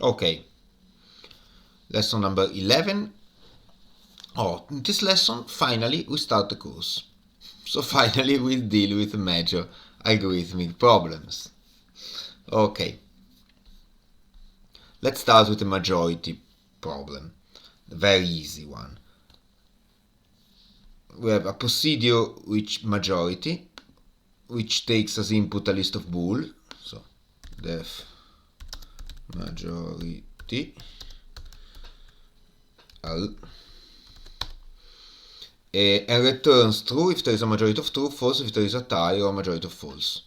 Okay, lesson number 11. Oh, in this lesson, finally, we start the course. So finally, we'll deal with major algorithmic problems. Okay, let's start with the majority problem, the very easy one. We have a procedure which majority, which takes as input a list of bool, so def majority L, and returns true if there is a majority of true, false if there is a tie or a majority of false.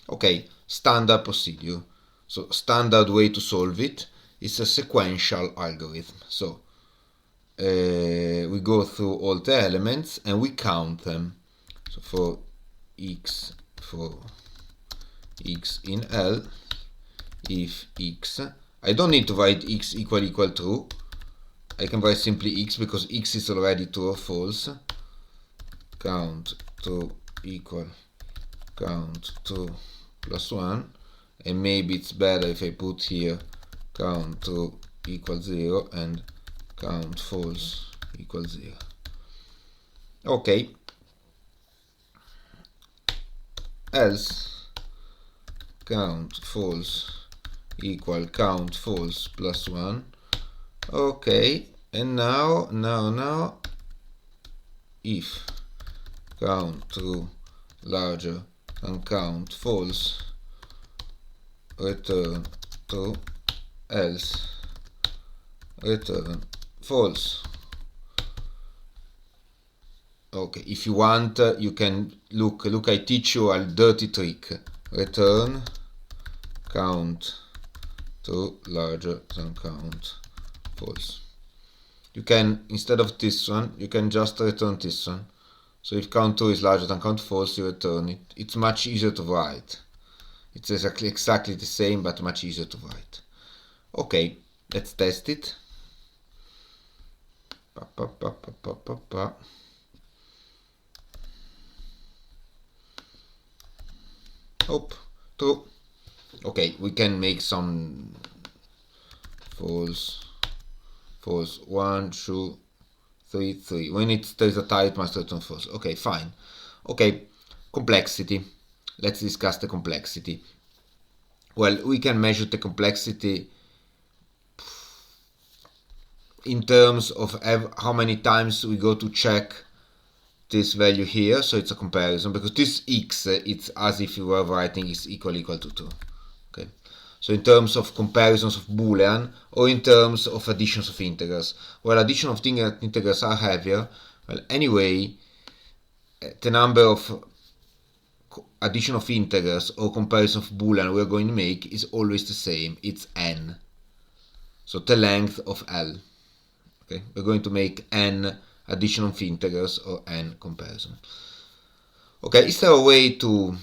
Okay, standard procedure. So standard way to solve it is a sequential algorithm. So we go through all the elements and we count them. So for x in L, if x, I don't need to write x equal true. I can write simply x because x is already true or false. Count true equal count true plus 1, and maybe it's better if I put here count true equals 0 and count false equals 0. Okay. Else count false equal count false plus 1. Okay, and now if count true larger than count false, return true, else return false. Okay, if you want, you can look, I teach you a dirty trick. Return count true larger than count false. You can, instead of this one, you can just return this one. So if count true is larger than count false, you return it. It's much easier to write. It's exactly the same, but much easier to write. Okay, let's test it. Oh, true. Okay, we can make some false. 1, 2, 3, 3. When there's a tie, it must return false. Okay, fine. Okay, complexity. Let's discuss the complexity. Well, we can measure the complexity in terms of how many times we go to check this value here. So it's a comparison, because this x, it's as if you were writing is equal to 2. Okay. So in terms of comparisons of Boolean or in terms of additions of integers. Well, addition of integers are heavier. Well, anyway, the number of addition of integers or comparison of Boolean we're going to make is always the same. It's n. So the length of L. Okay, we're going to make n addition of integers or n comparison. Okay, is there a way to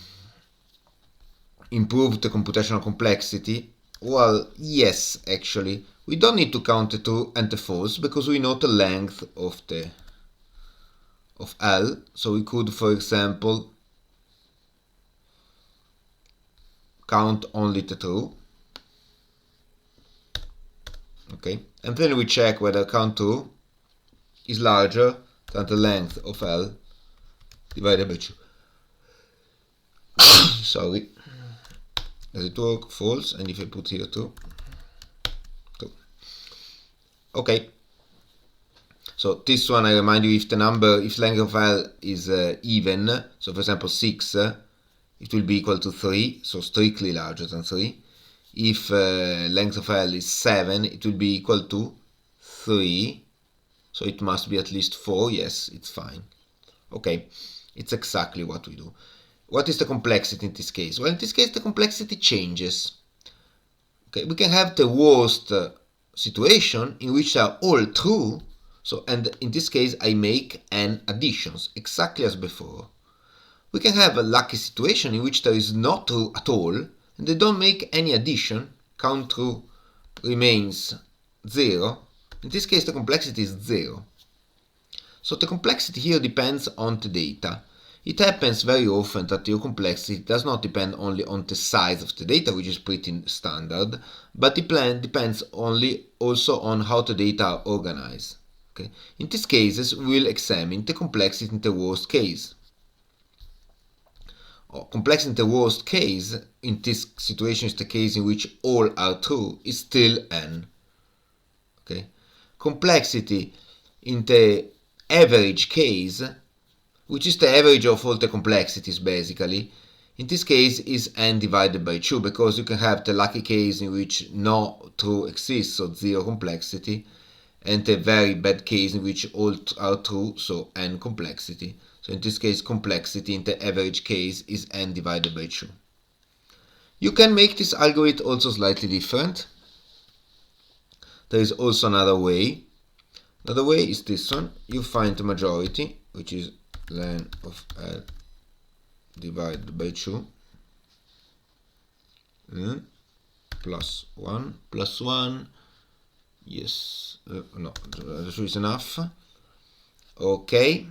improve the computational complexity? Well, yes, actually. We don't need to count the true and the false because we know the length of L. So we could, for example, count only the true. Okay, and then we check whether count true is larger than the length of L divided by 2. Sorry. Does it work? False. And if I put here 2. Okay. So this one, I remind you, if length of L is even, so for example 6, it will be equal to 3, so strictly larger than 3. If length of L is 7, it will be equal to 3, so it must be at least 4. Yes, it's fine. Okay, it's exactly what we do. What is the complexity in this case? Well, in this case, the complexity changes. Okay, we can have the worst situation in which they are all true. So, and in this case, I make n additions, exactly as before. We can have a lucky situation in which there is not true at all, and they don't make any addition. Count true remains 0. In this case, the complexity is 0. So the complexity here depends on the data. It happens very often that your complexity does not depend only on the size of the data, which is pretty standard, but it depends also on how the data are organized. Okay? In these cases, we will examine the complexity in the worst case. Complexity in the worst case, in this situation is the case in which all are true, is still n. Okay? Complexity in the average case, which is the average of all the complexities basically, in this case is n divided by 2, because you can have the lucky case in which no true exists, so 0 complexity, and the very bad case in which all are true, so n complexity. So in this case, complexity in the average case is n divided by 2. You can make this algorithm also slightly different. There is also another way. Another way is this one. You find the majority, which is len of L divided by 2, plus 1, yes, no, 2 is enough, okay.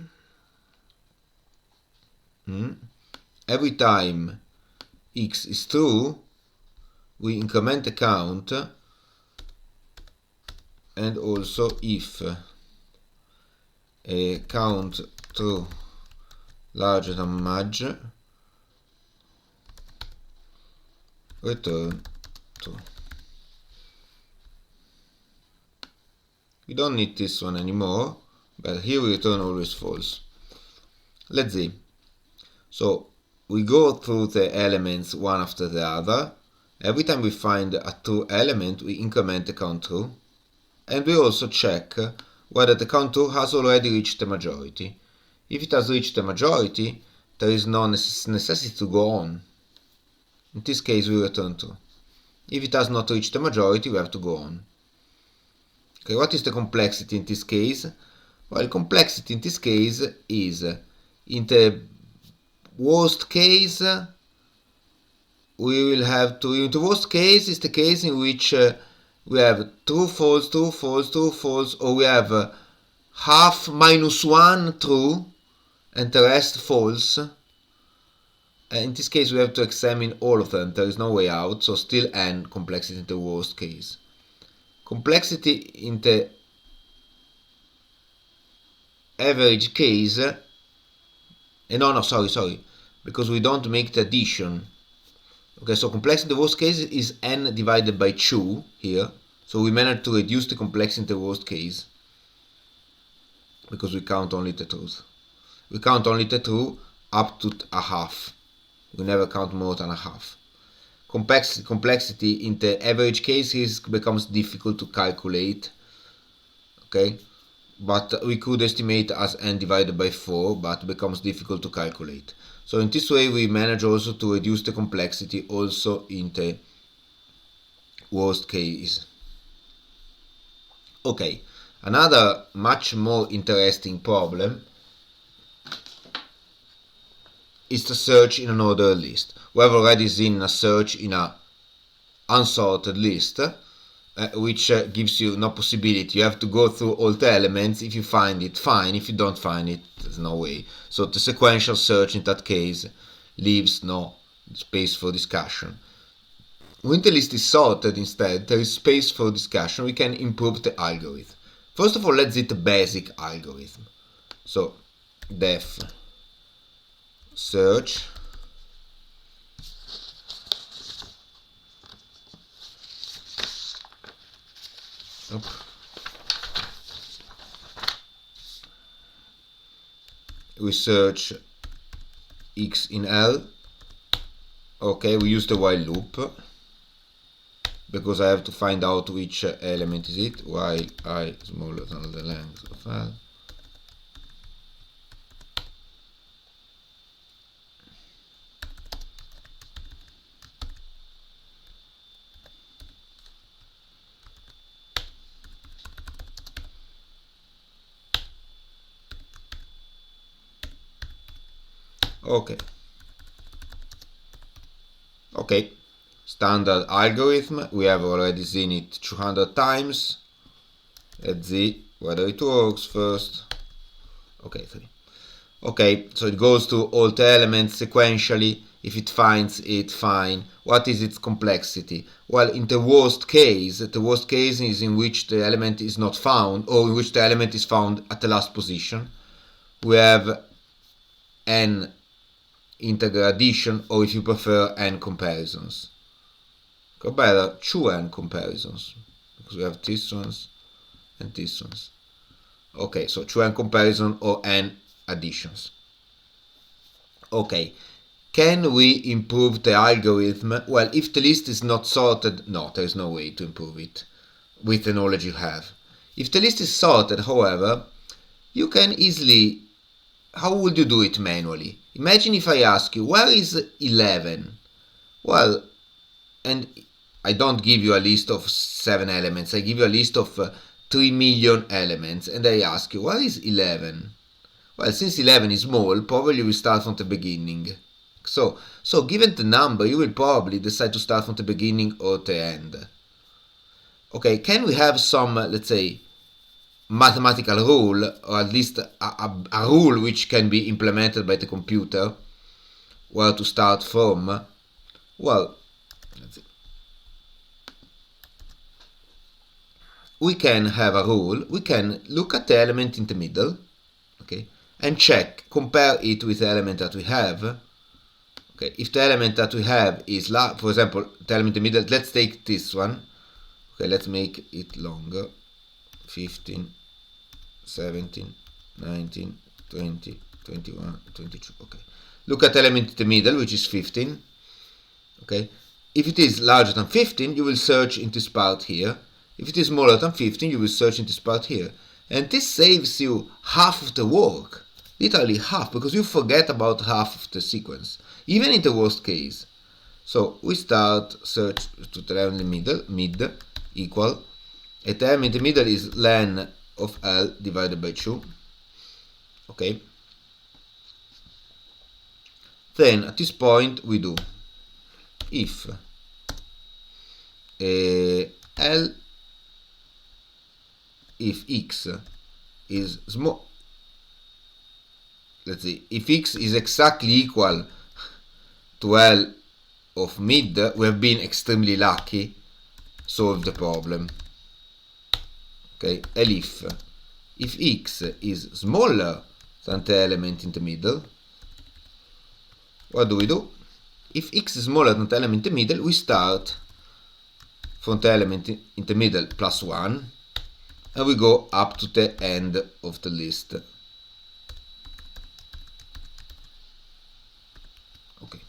Every time x is true, we increment the count, and also if a count true larger than match, return true. We don't need this one anymore, but here we return always false. Let's see. So we go through the elements one after the other. Every time we find a true element, we increment the count true, and we also check whether the count true has already reached the majority. If it has reached the majority, there is no necessity to go on. In this case, we return true. If it has not reached the majority, we have to go on. Okay, what is the complexity in this case? Well, complexity in this case is, in the worst case, we will have to, in the worst case is the case in which we have true, false, true, false, true, false, or we have half minus 1 true and the rest false. In this case we have to examine all of them, there is no way out, so still n complexity in the worst case. Complexity in the average case, sorry, because we don't make the addition. Okay, so complexity in the worst case is n divided by 2 here, so we managed to reduce the complexity in the worst case, because we count only the truth. We count only the true up to a half. We never count more than a half. Complexity in the average case becomes difficult to calculate. Okay, but we could estimate as n divided by 4, but becomes difficult to calculate. So in this way we manage also to reduce the complexity also in the worst case. Okay, another much more interesting problem is the search in an ordered list. We have already seen a search in an unsorted list, which gives you no possibility. You have to go through all the elements. If you find it, fine. If you don't find it, there's no way. So the sequential search in that case leaves no space for discussion. When the list is sorted instead, there is space for discussion. We can improve the algorithm. First of all, let's see the basic algorithm. So def search we search x in L. Okay, we use the while loop because I have to find out which element is it, while I smaller than the length of L. Okay, standard algorithm, we have already seen it 200 times. Let's see whether it works first. Okay, 3. Okay, so it goes to all the elements sequentially. If it finds it, fine. What is its complexity? Well, in the worst case is in which the element is not found, or in which the element is found at the last position. We have n integral addition, or if you prefer, n comparisons. Or better, 2n comparisons, because we have these ones and these ones. Okay, so 2n comparison or n additions. Okay, can we improve the algorithm? Well, if the list is not sorted, no, there is no way to improve it with the knowledge you have. If the list is sorted, however, you can easily... How would you do it manually? Imagine if I ask you, where is 11? Well, and I don't give you a list of 7 elements, I give you a list of 3 million elements, and I ask you, where is 11? Well, since 11 is small, probably we start from the beginning. So given the number, you will probably decide to start from the beginning or the end. Okay, can we have some, let's say, mathematical rule, or at least a rule which can be implemented by the computer, where to start from? Well, let's see. We can have a rule. We can look at the element in the middle, okay, and check, compare it with the element that we have. Okay, if the element that we have is, for example, the element in the middle, let's take this one. Okay, let's make it longer. 15, 17, 19, 20, 21, 22. Okay, look at the element in the middle, which is 15. Okay, if it is larger than 15, you will search in this part here. If it is smaller than 15, you will search in this part here. And this saves you half of the work. Literally half, because you forget about half of the sequence, even in the worst case. So we start search to the element in the middle, mid, equal. And the element in the middle is len of L divided by 2. Okay. Then at this point we do if L, if x is small, let's see, if x is exactly equal to L of mid, we have been extremely lucky, solve the problem. Okay, and if x is smaller than the element in the middle, what do? If x is smaller than the element in the middle, we start from the element in the middle plus 1, and we go up to the end of the list. Okay.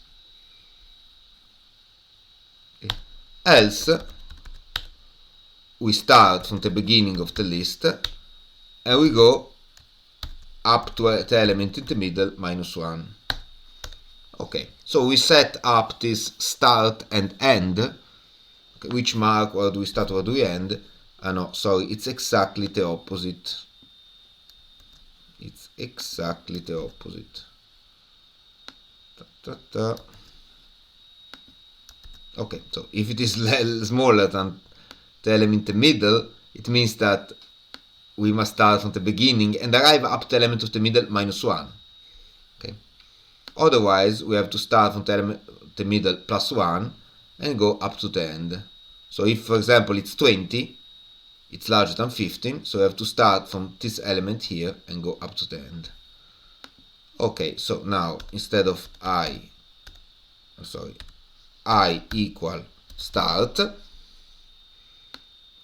Else, we start from the beginning of the list, and we go up to the element in the middle minus 1. Okay, so we set up this start and end. Okay, which mark, where do we start, where do we end? No, sorry, it's exactly the opposite. It's exactly the opposite. Okay, so if it is smaller than the element in the middle, it means that we must start from the beginning and arrive up to the element of the middle minus 1. Okay. Otherwise, we have to start from the element of the middle plus 1 and go up to the end. So if, for example, it's 20, it's larger than 15, so we have to start from this element here and go up to the end. Okay, so now instead of I equal start,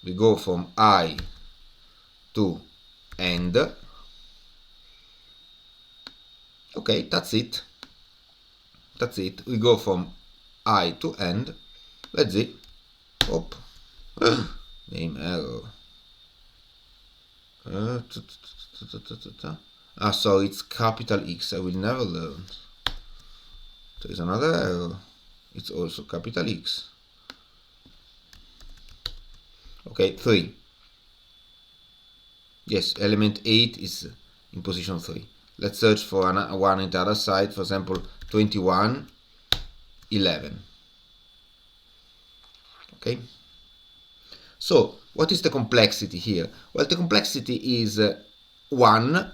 we go from I to end. Okay, that's it. That's it. We go from I to end. Let's see. Oh, name error. So it's capital X. I will never learn. There is another error. It's also capital X. Okay, 3. Yes, element 8 is in position 3. Let's search for one on the other side. For example, 21, 11. Okay. So, what is the complexity here? Well, the complexity is 1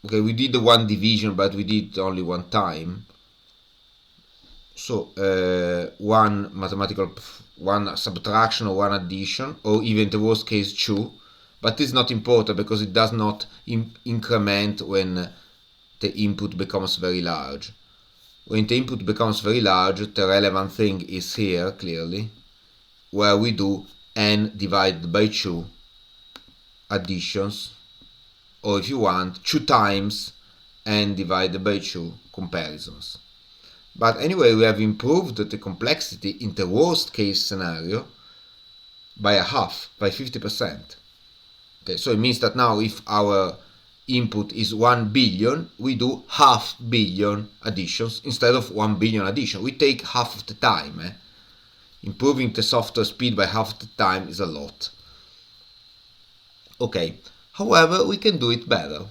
okay, we did the one division, but we did only one time. So one subtraction or one addition, or even the worst case 2, but this is not important because it does not increment when the input becomes very large. When the input becomes very large, the relevant thing is here clearly, where we do n divided by 2 additions, or if you want, 2 times n divided by 2 comparisons. But anyway, we have improved the complexity in the worst case scenario by a half, by 50%. Okay, so it means that now if our input is 1 billion, we do 500 million additions instead of 1 billion addition. We take half of the time. Improving the software speed by half the time is a lot. Okay, however, we can do it better.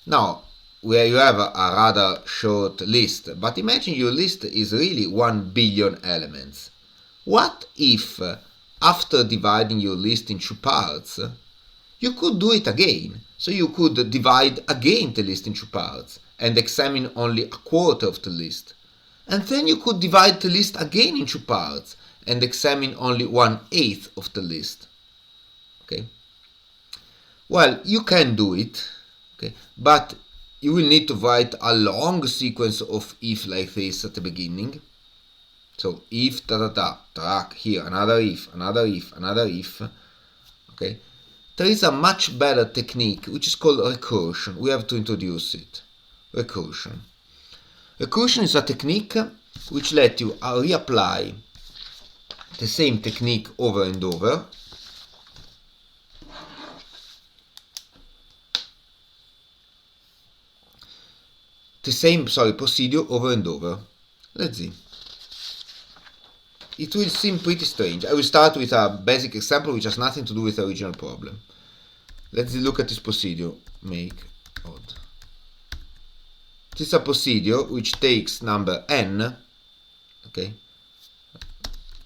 Now, where you have a rather short list, but imagine your list is really 1 billion elements. What if, after dividing your list in 2 parts, you could do it again? So you could divide again the list in 2 parts and examine only a quarter of the list. And then you could divide the list again in 2 parts and examine only 1/8 of the list. Okay? Well, you can do it, okay, but you will need to write a long sequence of if like this at the beginning. So if track here, another if, another if, another if. Okay. There is a much better technique which is called recursion. We have to introduce it. Recursion. Recursion is a technique which lets you reapply the same technique over and over. The same procedure over and over. Let's see. It will seem pretty strange. I will start with a basic example which has nothing to do with the original problem. Let's look at this procedure. Make odd. This is a procedure which takes number n. Okay.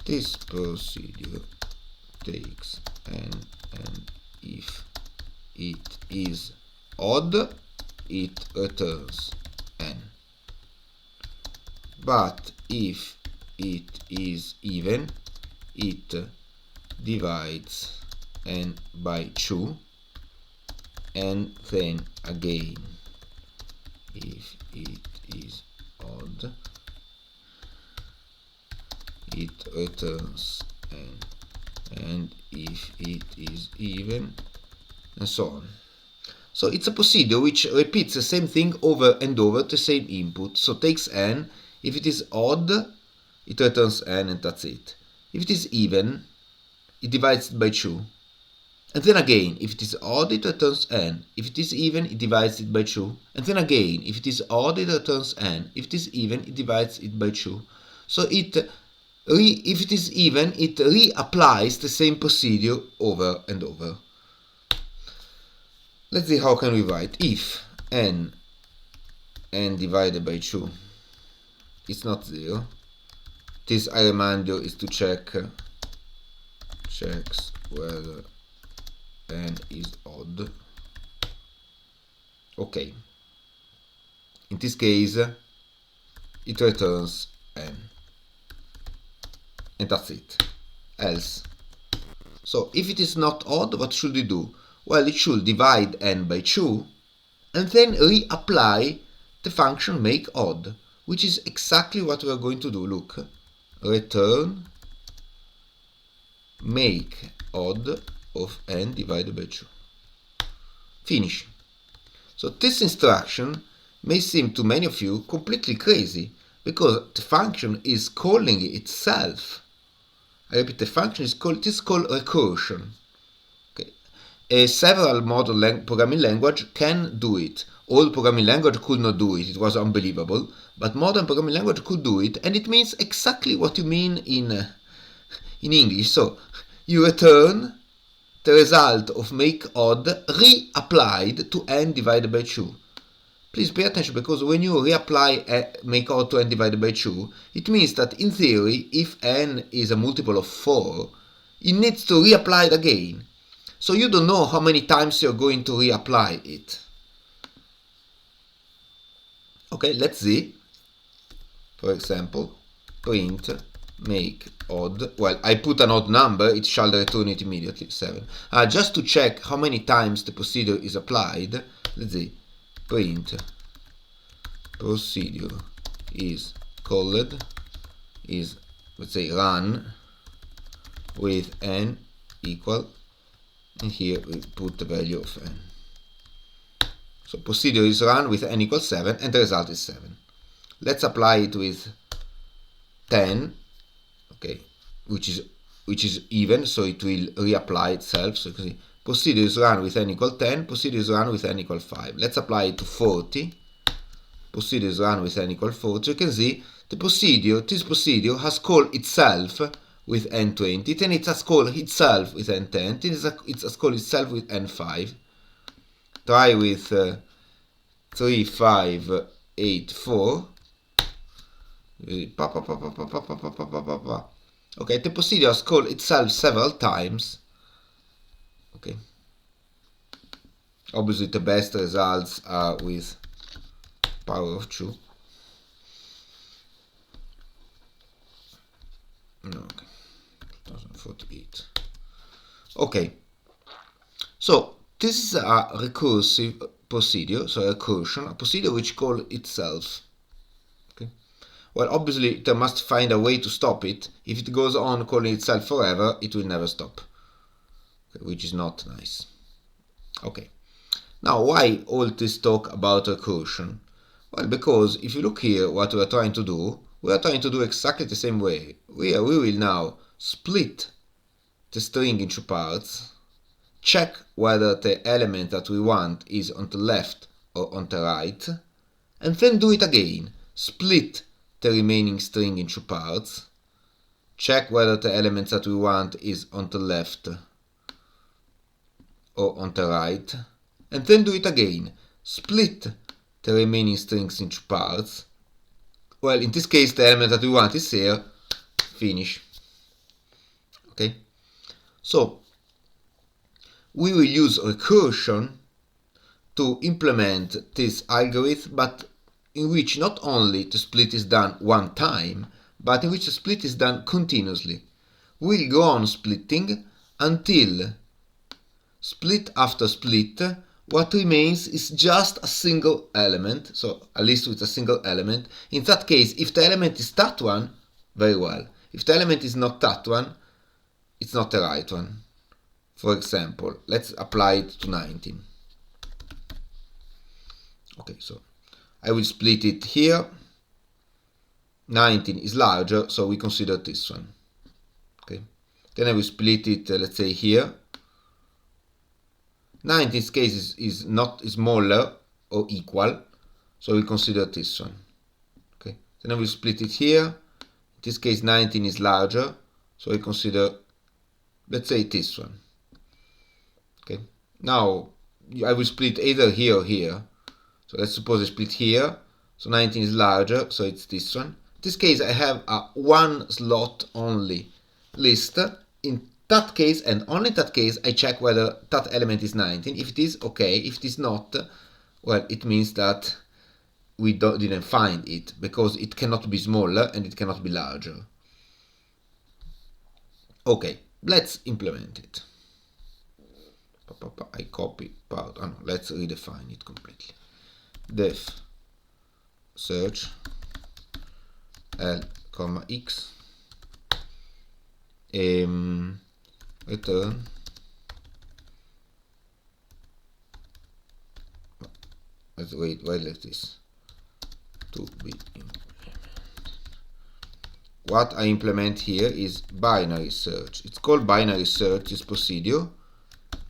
This procedure takes n, and if it is odd, it returns n. But if it is even, it divides n by 2, and then again, if it is odd, it returns n, and if it is even, and so on. So it's a procedure which repeats the same thing over and over, the same input. So takes n, if it is odd, it returns n, and that's it. If it is even, it divides it by 2. And then again, if it is odd, it returns n. If it is even, it divides it by 2. And then again, if it is odd, it returns n. If it is even, it divides it by 2. So if it is even, it reapplies the same procedure over and over. Let's see how can we write. If n divided by 2 is not 0. This, I remind you, is to checks whether n is odd. Okay. In this case, it returns n. And that's it. Else. So, if it is not odd, what should it do? Well, it should divide n by 2 and then reapply the function make odd, which is exactly what we are going to do. Look. Return make odd of n divided by 2. Finish. So this instruction may seem to many of you completely crazy because the function is calling itself. I repeat, the function is called recursion. Okay. Several modern programming language can do it. Old programming language could not do it. It was unbelievable. But modern programming language could do it, and it means exactly what you mean in English. So you return the result of make odd reapplied to n divided by 2. Please pay attention, because when you reapply make odd to n divided by 2, it means that in theory, if n is a multiple of 4, it needs to reapply it again. So you don't know how many times you're going to reapply it. Okay, let's see. For example, print make odd. Well, I put an odd number, it shall return it immediately, 7. Just to check how many times the procedure is applied, let's see, print procedure is called, is, let's say, run with n equal, and here we put the value of n. So procedure is run with n equals 7, and the result is 7. Let's apply it with 10, okay, which is even, so it will reapply itself. So you can see procedure is run with n equal 10, procedure is run with n equal 5. Let's apply it to 40. Procedure is run with n equal 40. You can see this procedure has called itself with n20, then it has called itself with n10, then it has called itself with n5. Try with 3, 5, 8, 4. Okay, the procedure has called itself several times. Okay. Obviously, the best results are with power of 2. Okay, 2048. Okay, so this is a recursive procedure, so a recursion, a procedure which calls itself. Okay. Well, obviously, it must find a way to stop it. If it goes on calling itself forever, it will never stop, okay, which is not nice. Okay. Now, why all this talk about recursion? Well, because if you look here, what we are trying to do, we are trying to do exactly the same way. We will now split the string into parts, check whether the element that we want is on the left or on the right, and then do it again. Split the remaining string into parts, check whether the element that we want is on the left or on the right, and then do it again. Split the remaining strings into parts. Well, in this case, the element that we want is here. Finish. Okay? So, we will use recursion to implement this algorithm, but in which not only the split is done one time, but in which the split is done continuously. We'll go on splitting until, split after split, what remains is just a single element, so a list with a single element. In that case, if the element is that one, very well. If the element is not that one, it's not the right one. For example, let's apply it to 19. Okay, so I will split it here. 19 is larger, so we consider this one. Okay. Then I will split it, let's say here. 9 in this case is not smaller or equal, so we consider this one. Okay. Then I will split it here. In this case 19 is larger, so we consider, let's say, this one. Okay. Now I will split either here or here. So let's suppose I split here. So 19 is larger, so it's this one. In this case I have a one slot only list. In that case, and only in that case, I check whether that element is 19. If it is, okay. If it is not, well, it means that we didn't find it, because it cannot be smaller and it cannot be larger. Okay, let's implement it. I copy part. Oh no, let's redefine it completely. Def search L, X return wait like this to be implemented. What I implement here is binary search. It's called binary search, this procedure.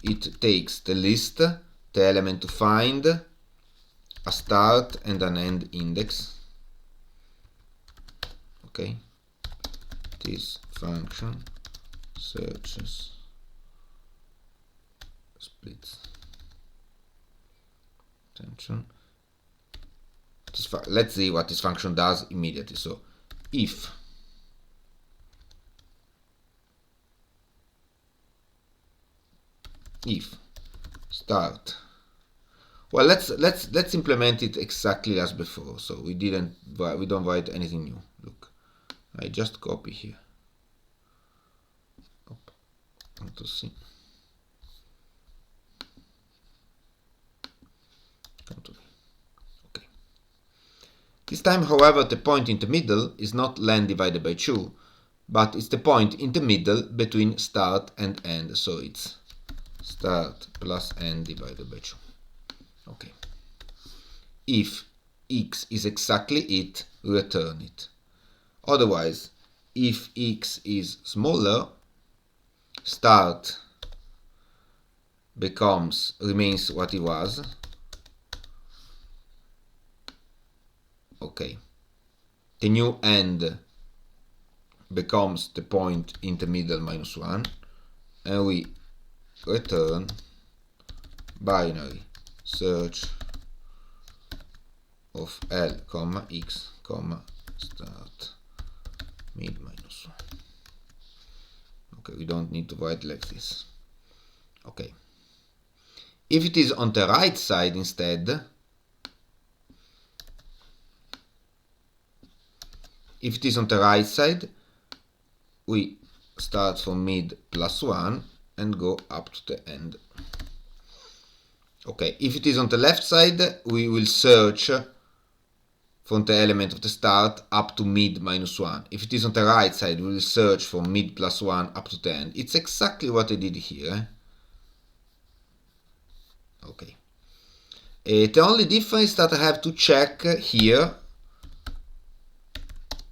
It takes the list, the element to find, a start and an end index. Okay, this function searches, splits, attention. Let's see what this function does immediately. So if start Well, let's implement it exactly as before. So we don't write anything new. Look, I just copy here. Want to see. Okay. This time, however, the point in the middle is not len divided by 2, but it's the point in the middle between start and end. So it's start plus end divided by 2. Okay. If x is exactly it, return it. Otherwise, if x is smaller, start remains what it was. Okay. The new end becomes the point in the middle minus 1, and we return binary search of L, X, start mid minus 1. Okay, we don't need to write like this. Okay. If it is on the right side instead, we start from mid plus 1 and go up to the end. Okay, if it is on the left side, we will search from the element of the start up to mid minus 1. If it is on the right side, we will search from mid plus 1 up to the end. It's exactly what I did here. Okay. The only difference is that I have to check here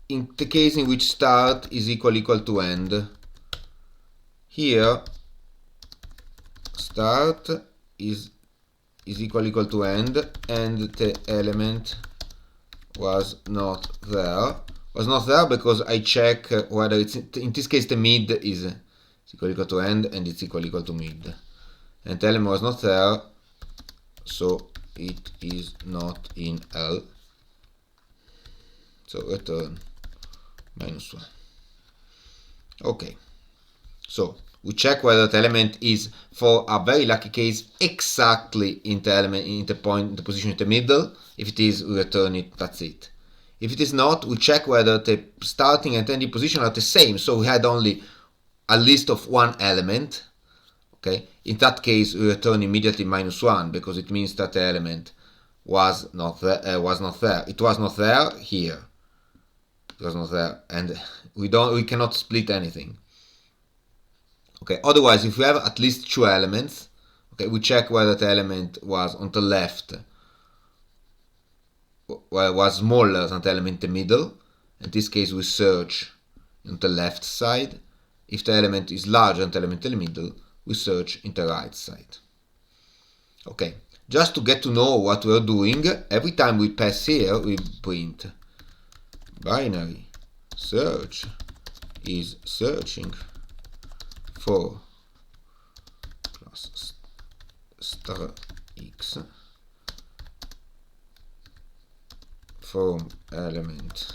in the case in which start is equal to end. Here, start is equal to end, and the element was not there. Because I check whether it's, in this case, the mid is equal to end and it's equal to mid. And the element was not there, so it is not in L. So return minus 1. Okay. So we check whether the element is, for a very lucky case, exactly in the position in the middle. If it is, we return it, that's it. If it is not, we check whether the starting and ending position are the same. So we had only a list of one element. Okay. In that case, we return immediately minus 1, because it means that the element was not there. It was not there here. It was not there, and we cannot split anything. Okay. Otherwise, if we have at least 2 elements, okay, we check whether the element was on the left, was smaller than the element in the middle. In this case, we search on the left side. If the element is larger than the element in the middle, we search in the right side. Okay, just to get to know what we're doing, every time we pass here, we print binary search is searching for plus star x from element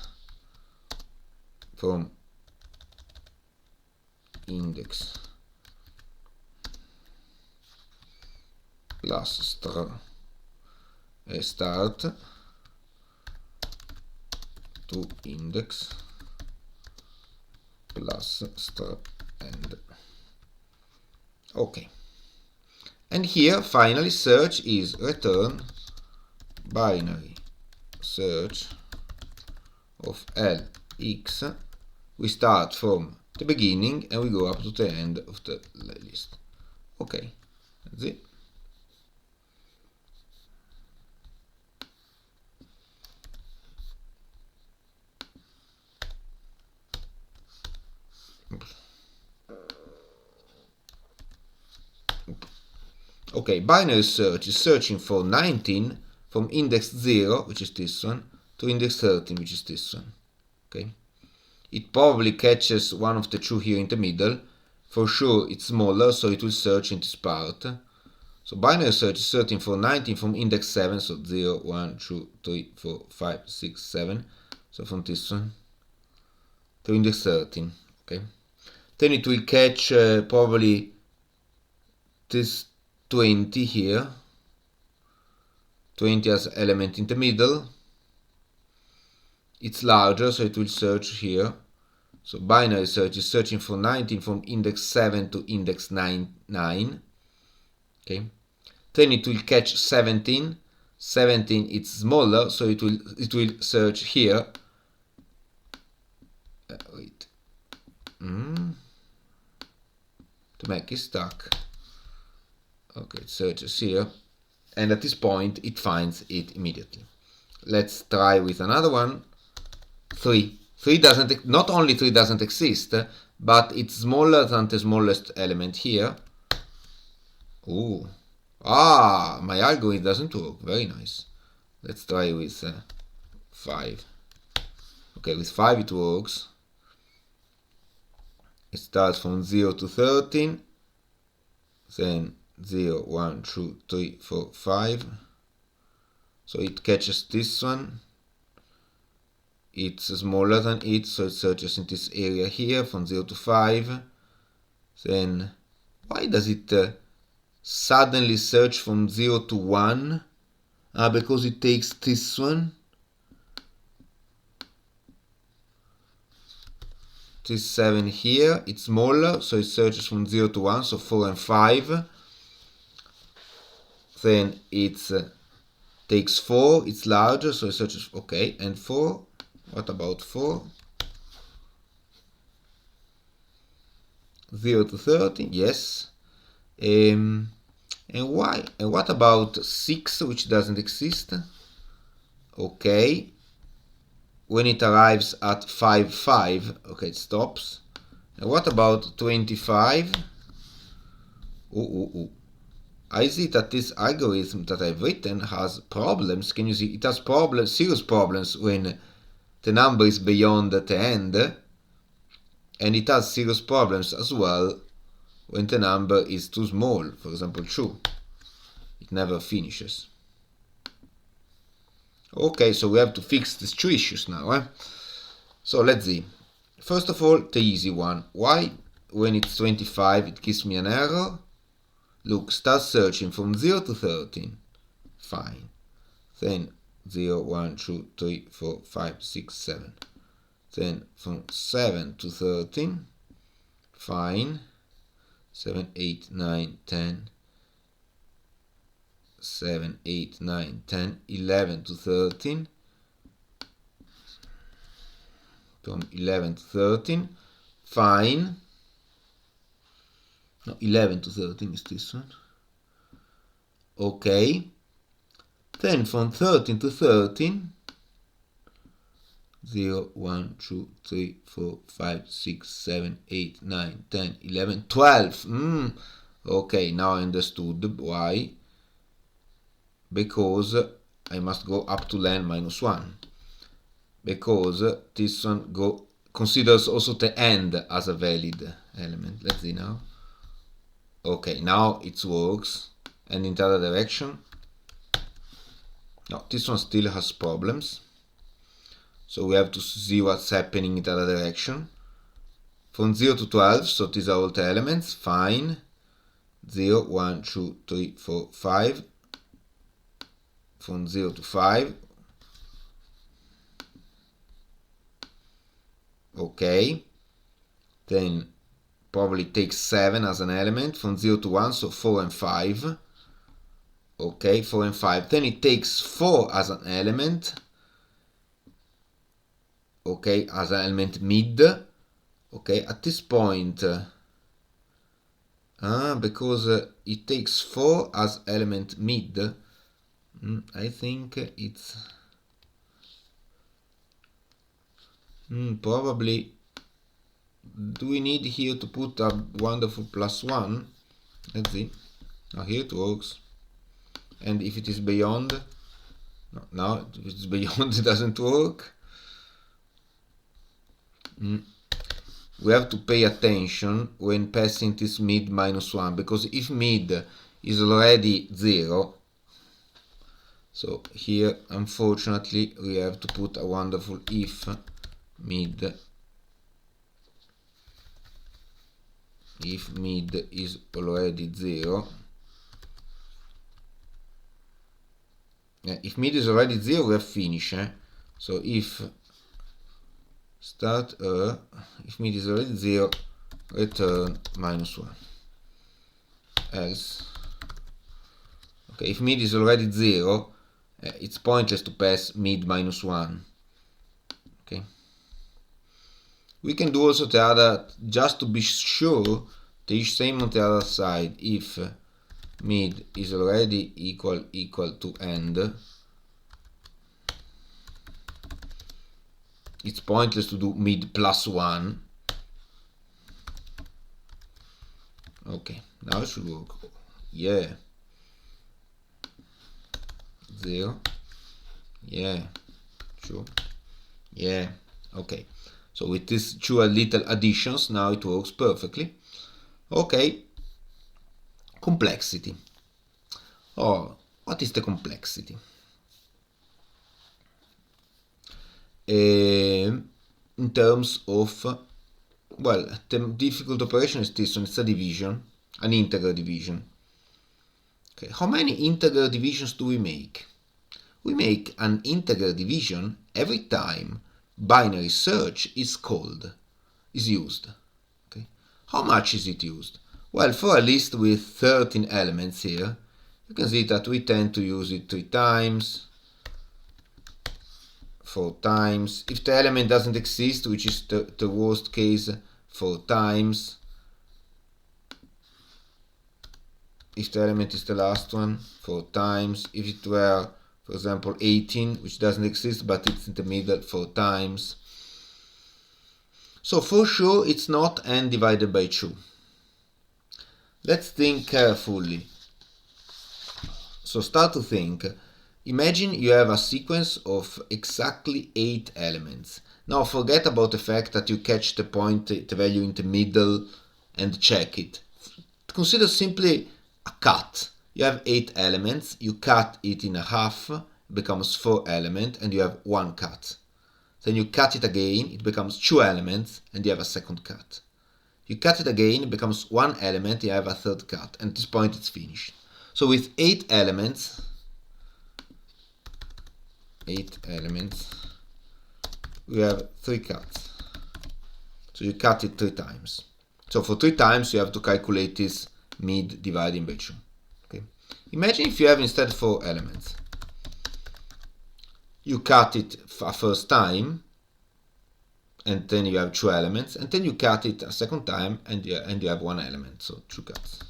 from index plus start to index plus star end. Okay. And here finally search is return binary search of Lx. We start from the beginning and we go up to the end of the list. Okay, that's it. Okay, binary search is searching for 19 from index 0, which is this one, to index 13, which is this one. Okay, it probably catches one of the 2 here in the middle. For sure it's smaller, so it will search in this part. So binary search is searching for 19 from index 7, so 0, 1, 2, 3, 4, 5, 6, 7. So from this one to index 13. Okay, then it will catch probably this 20 here, 20 as element in the middle. It's larger, so it will search here. So binary search is searching for 19 from index 7 to index 9. Okay. Then it will catch 17. 17 it's smaller, so it will search here. Wait. The Mac is stuck. Okay, it searches here, and at this point it finds it immediately. Let's try with another one. 3. 3 doesn't, not only 3 doesn't exist, but it's smaller than the smallest element here. Ooh. Ah, my algorithm doesn't work. Very nice. Let's try with 5. Okay, with 5 it works. It starts from 0 to 13. Then 0, 1, 2, 3, 4, 5. So it catches this one. It's smaller than it, so it searches in this area here from 0 to 5. Then, why does it suddenly search from 0 to 1? Because it takes this one. This 7 here, it's smaller, so it searches from 0 to 1, so 4 and 5. Then it takes 4, it's larger, so it searches, okay, and 4. What about 4? 0 to 13, yes. And why? And what about 6, which doesn't exist? Okay. When it arrives at 5, 5, okay, it stops. And what about 25? I see that this algorithm that I've written has problems. Can you see? It has problems, serious problems when the number is beyond the end. And it has serious problems as well when the number is too small. For example, 2. It never finishes. Okay, so we have to fix these 2 issues now. So let's see. First of all, the easy one. Why, when it's 25, it gives me an error? Look, start searching from 0 to 13. Fine. Then 0, 1, 2, 3, 4, 5, 6, 7. Then from 7 to 13. Fine. 7, 8, 9, 10. 7, 8, 9, 10, 11 to 13. From 11 to 13. Fine. No, 11 to 13 is this one. Okay. Then from 13 to 13. 0, 1, 2, 3, 4, 5, 6, 7, 8, 9, 10, 11, 12. Okay, now I understood why. Because I must go up to len minus 1. Because this one considers also the end as a valid element. Let's see now. Okay, now it works. And in the other direction. No, this one still has problems. So we have to see what's happening in the other direction. From 0 to 12, so these are all the elements. Fine. 0, 1, 2, 3, 4, 5. From 0 to 5. Okay. Then probably takes 7 as an element from 0 to 1, so 4 and 5. Okay, 4 and 5. Then it takes 4 as an element. Okay, as an element mid. Okay, at this point, because it takes 4 as element mid, I think it's probably. Do we need here to put a wonderful +1? Let's see. Now here it works. And if it is beyond, no, if it's beyond, it doesn't work. We have to pay attention when passing this mid -1, because if mid is already 0, so here unfortunately we have to put a wonderful if mid is already 0, if mid is already 0, we have finish. So if start if mid is already 0, return -1. Else, okay, if mid is already 0, it's pointless to pass mid -1. Okay. We can do also the other, just to be sure, the same on the other side. If mid is already equal to end, it's pointless to do mid +1. Okay, now it should work. Yeah. 0. Yeah. Sure. Yeah. Okay. So with these two little additions, now it works perfectly. Okay. Complexity. Oh, what is the complexity? In terms of, well, the difficult operation is this one. It's a division, an integer division. Okay, how many integer divisions do we make? We make an integer division every time binary search is used. Okay, how much is it used? Well, for a list with 13 elements here, you can see that we tend to use it 3 times, 4 times. If the element doesn't exist, which is the worst case, 4 times. If the element is the last one, 4 times. If it were, for example, 18, which doesn't exist, but it's in the middle, 4 times. So for sure, it's not n divided by 2. Let's think carefully. So start to think. Imagine you have a sequence of exactly 8 elements. Now forget about the fact that you catch the value in the middle and check it. Consider simply a cut. You have 8 elements, you cut it in half, becomes 4 elements, and you have 1 cut. Then you cut it again, it becomes 2 elements, and you have a second cut. You cut it again, it becomes 1 element, you have a third cut, and at this point it's finished. So with 8 elements, we have 3 cuts. So you cut it 3 times. So for 3 times you have to calculate this mid dividing by 2. Okay. Imagine if you have instead 4 elements. You cut it a first time, and then you have 2 elements, and then you cut it a second time, and you have 1 element, so 2 cuts.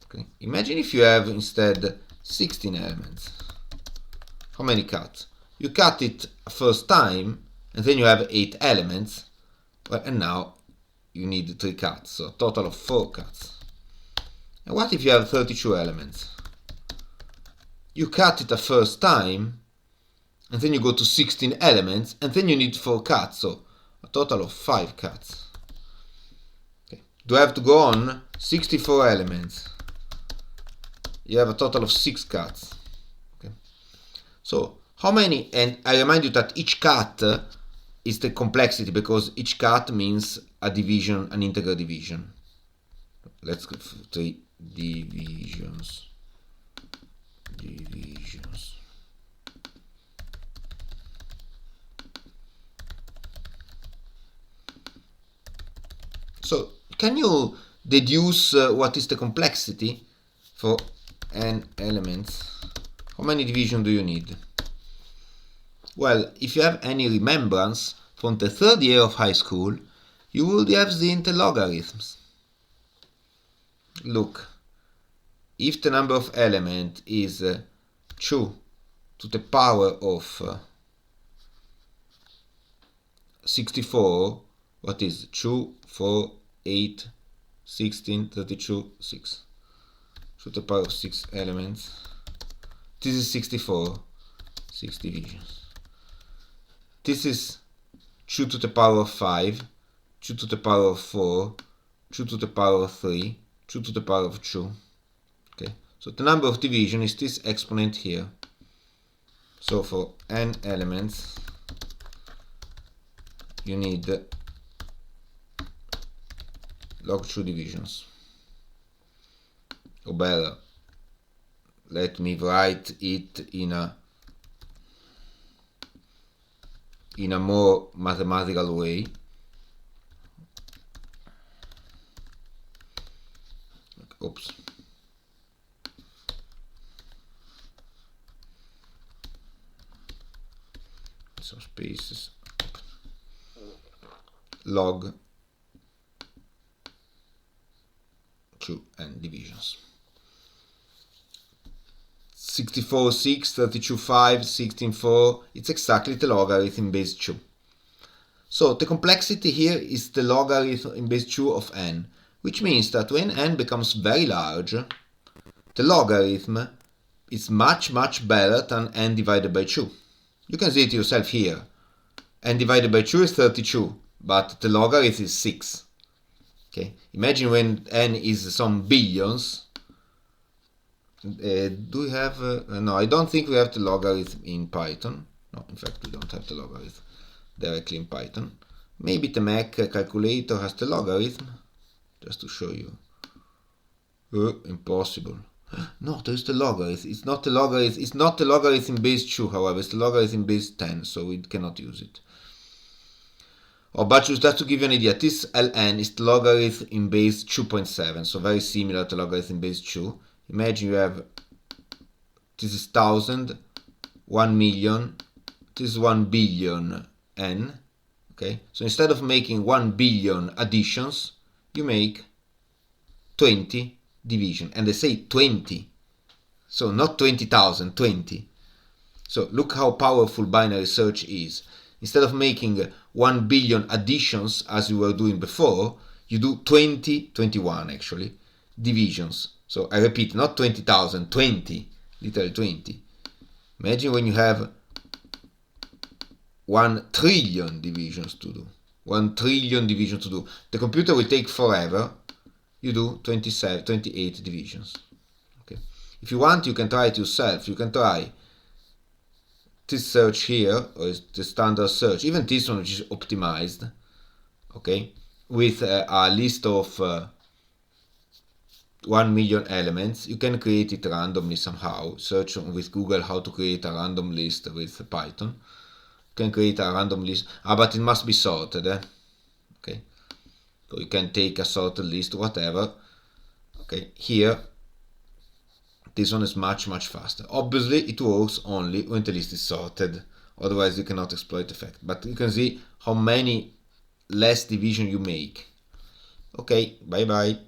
Okay. Imagine if you have instead 16 elements. How many cuts? You cut it a first time, and then you have 8 elements, well, and now you need 3 cuts, so a total of 4 cuts. And what if you have 32 elements? You cut it a first time, and then you go to 16 elements, and then you need 4 cuts, so a total of 5 cuts. Okay. Do I have to go on? 64 elements. You have a total of 6 cuts. Okay. So how many? And I remind you that each cut is the complexity, because each cut means a division, an integer division. Let's go for 3 divisions. So can you deduce what is the complexity for n elements? How many divisions do you need? Well, if you have any remembrance from the 3rd year of high school, you would have seen the logarithms. Look, if the number of elements is 2 to the power of 64, what is 2, 4, 8, 16, 32, 6. 2 to the power of 6 elements. This is 64, 6 divisions. This is 2 to the power of 5, 2 to the power of 4, 2 to the power of 3, 2 to the power of 2. Okay, so the number of division is this exponent here. So for n elements, you need log 2 divisions. Or better, let me write it in a more mathematical way. Oops. Some spaces. Log 2 and divisions. 64.6, 32.5, 16.4, it's exactly the logarithm base 2. So the complexity here is the logarithm in base 2 of n, which means that when n becomes very large, the logarithm is much better than n divided by 2. You can see it yourself here. N divided by 2 is 32, but the logarithm is 6. Okay. Imagine when n is some billions. Do we have... no, I don't think we have the logarithm in Python. No, in fact, we don't have the logarithm directly in Python. Maybe the Mac calculator has the logarithm, just to show you. Impossible. No, there's the logarithm. It's not the logarithm. It's not the logarithm base 2, however. It's the logarithm base 10, so we cannot use it. Oh, but just to give you an idea, this ln is the logarithm in base 2.7, so very similar to logarithm base 2. Imagine you have, this is 1000, 1 million, this is 1 billion n. Okay, so instead of making 1 billion additions, you make 20 division, and they say 20, so not 20,000, 20. So look how powerful binary search is. Instead of making 1 billion additions as you were doing before, you do 21 actually divisions. So I repeat, not 20,000, 20, literally 20. Imagine when you have 1 trillion divisions to do. 1 trillion divisions to do. The computer will take forever. You do 27, 28 divisions. Okay. If you want, you can try it yourself. You can try this search here, or the standard search, even this one which is optimized, okay, with a list of 1 million elements. You can create it randomly somehow. Search with Google how to create a random list with Python. You can create a random list, but it must be sorted. Okay, so you can take a sorted list, whatever. Okay, here, this one is much faster. Obviously, it works only when the list is sorted. Otherwise, you cannot exploit the fact. But you can see how many less division you make. Okay, bye bye.